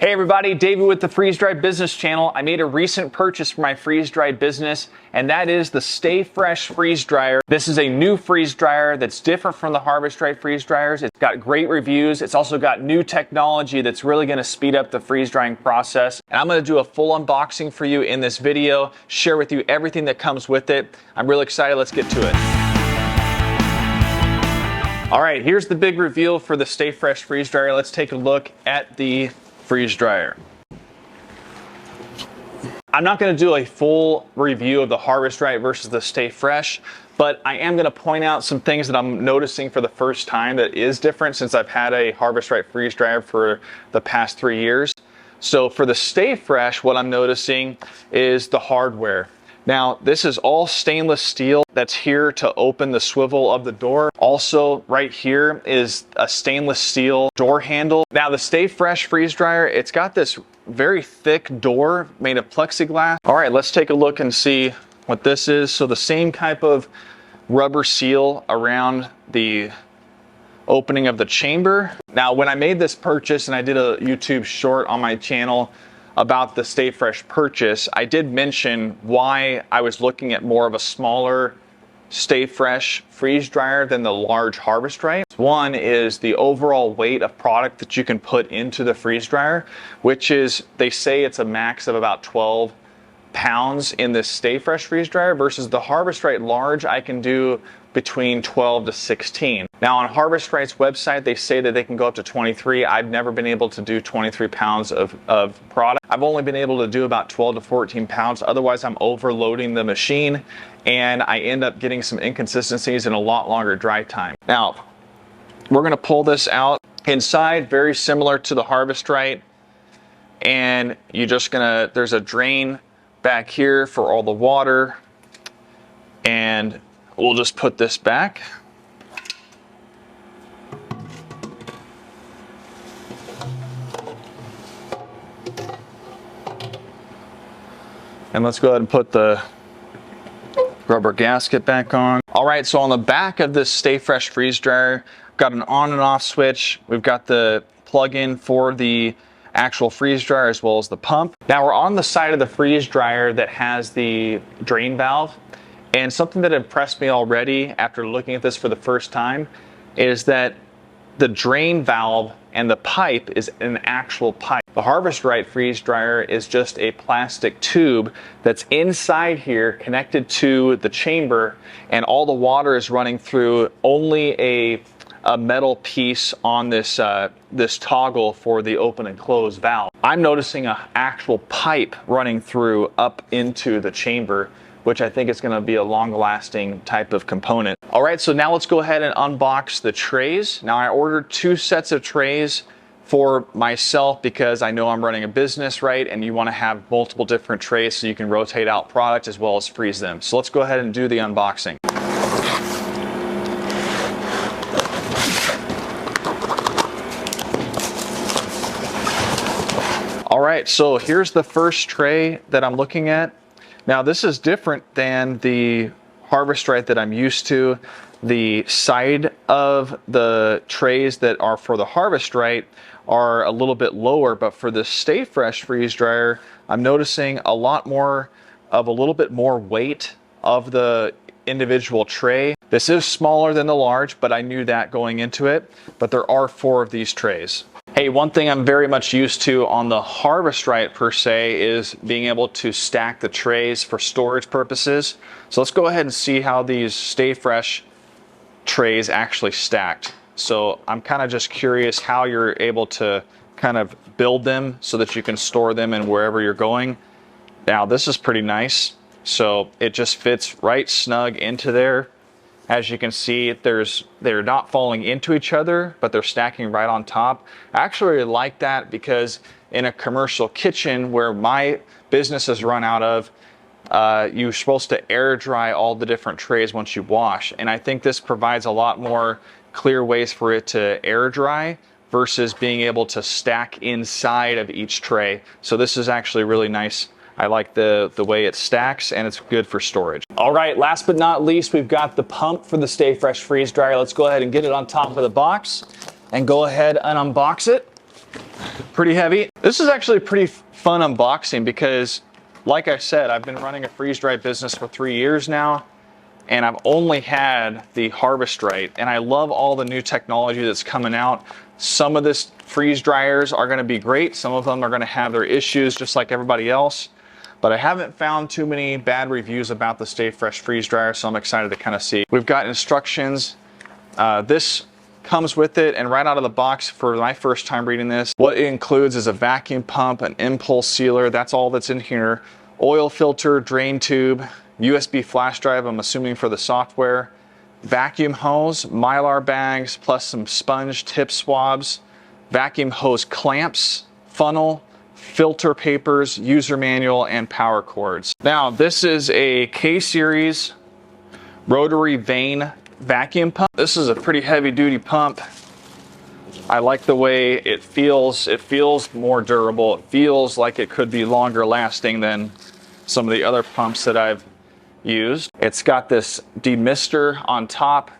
Hey everybody, David with the Freeze Dry Business Channel. I made a recent purchase for my freeze dry business, and that is the StayFresh Freeze Dryer. This is a new freeze dryer that's different from the Harvest Right freeze dryers. It's got great reviews. It's also got new technology that's really gonna speed up the freeze drying process. And I'm gonna do a full unboxing for you in this video, share with you everything that comes with it. I'm really excited, let's get to it. All right, here's the big reveal for the StayFresh Freeze Dryer. Let's take a look at the freeze dryer. I'm not going to do a full review of the Harvest Right versus the StayFresh, but I am going to point out some things that I'm noticing for the first time that is different since I've had a Harvest Right freeze dryer for the past 3 years. So for the StayFresh, what I'm noticing is the hardware. Now, this is all stainless steel that's here to open the swivel of the door. Also, right here is a stainless steel door handle. Now, the StayFresh freeze dryer, it's got this very thick door made of plexiglass. All right, let's take a look and see what this is. So the same type of rubber seal around the opening of the chamber. Now, when I made this purchase, and I did a YouTube short on my channel about the StayFresh purchase, I did mention why I was looking at more of a smaller StayFresh freeze dryer than the large Harvest Right. One is the overall weight of product that you can put into the freeze dryer, which is, they say it's a max of about 12 pounds in this StayFresh freeze dryer versus the Harvest Right large, I can do between 12 to 16. Now on Harvest Right's website, they say that they can go up to 23. I've never been able to do 23 pounds of product. I've only been able to do about 12 to 14 pounds. Otherwise, I'm overloading the machine and I end up getting some inconsistencies and a lot longer dry time. Now, we're gonna pull this out. Inside, very similar to the Harvest Right. And you're just gonna, there's a drain back here for all the water. And we'll just put this back. And let's go ahead and put the rubber gasket back on. All right, so on the back of this StayFresh freeze dryer, got an on and off switch. We've got the plug-in for the actual freeze dryer as well as the pump. Now we're on the side of the freeze dryer that has the drain valve. And something that impressed me already after looking at this for the first time is that the drain valve and the pipe is an actual pipe. The Harvest Right freeze dryer is just a plastic tube that's inside here connected to the chamber, and all the water is running through only a metal piece on this this toggle for the open and close valve. I'm noticing an actual pipe running through up into the chamber, which I think is going to be a long-lasting type of component. All right, so now let's go ahead and unbox the trays. Now I ordered 2 sets of trays for myself because I know I'm running a business, right? And you want to have multiple different trays so you can rotate out product as well as freeze them. So let's go ahead and do the unboxing. All right, so here's the first tray that I'm looking at. Now this is different than the Harvest Right that I'm used to. The side of the trays that are for the Harvest Right are a little bit lower, but for the StayFresh freeze dryer, I'm noticing a lot more of a little bit more weight of the individual tray. This is smaller than the large, but I knew that going into it, but there are 4 of these trays. Hey, one thing I'm very much used to on the Harvest Right per se is being able to stack the trays for storage purposes. So let's go ahead and see how these StayFresh trays actually stacked. So I'm kind of just curious how you're able to kind of build them so that you can store them in wherever you're going. Now this is pretty nice. So it just fits right snug into there. As you can see, they're not falling into each other, but they're stacking right on top. I actually really like that because in a commercial kitchen where my business is run out of, you're supposed to air dry all the different trays once you wash. And I think this provides a lot more clear ways for it to air dry versus being able to stack inside of each tray. So this is actually really nice. I like the way it stacks, and it's good for storage. All right, last but not least, we've got the pump for the StayFresh freeze dryer. Let's go ahead and get it on top of the box and go ahead and unbox it. pretty heavy. This is actually a pretty fun unboxing because, like I said, I've been running a freeze dry business for 3 years now, and I've only had the Harvest Right, and I love all the new technology that's coming out. Some of this freeze dryers are gonna be great. Some of them are gonna have their issues just like everybody else, but I haven't found too many bad reviews about the StayFresh Freeze Dryer, so I'm excited to kind of see. We've got instructions. This comes with it, and right out of the box for my first time reading this, what it includes is a vacuum pump, an impulse sealer, that's all that's in here, oil filter, drain tube, USB flash drive, I'm assuming for the software, vacuum hose, Mylar bags, plus some sponge tip swabs, vacuum hose clamps, funnel, filter papers, user manual, and power cords. Now, this is a K-Series rotary vane vacuum pump. This is a pretty heavy duty pump. I like the way it feels. It feels more durable. It feels like it could be longer lasting than some of the other pumps that I've used. It's got this demister on top,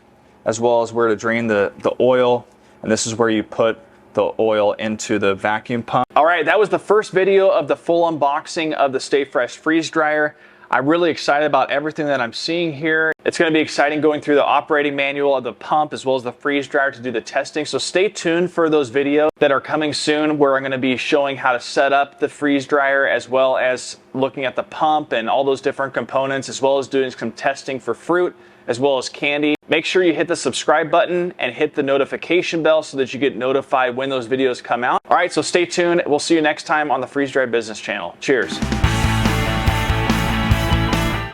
as well as where to drain the oil. And this is where you put the oil into the vacuum pump. All right, that was the first video of the full unboxing of the StayFresh Freeze Dryer. I'm really excited about everything that I'm seeing here. It's going to be exciting going through the operating manual of the pump as well as the freeze dryer to do the testing. So stay tuned for those videos that are coming soon, where I'm going to be showing how to set up the freeze dryer, as well as looking at the pump and all those different components, as well as doing some testing for fruit as well as candy. Make sure you hit the subscribe button and hit the notification bell so that you get notified when those videos come out. All right, so stay tuned. We'll see you next time on the Freeze Dry Business channel. Cheers.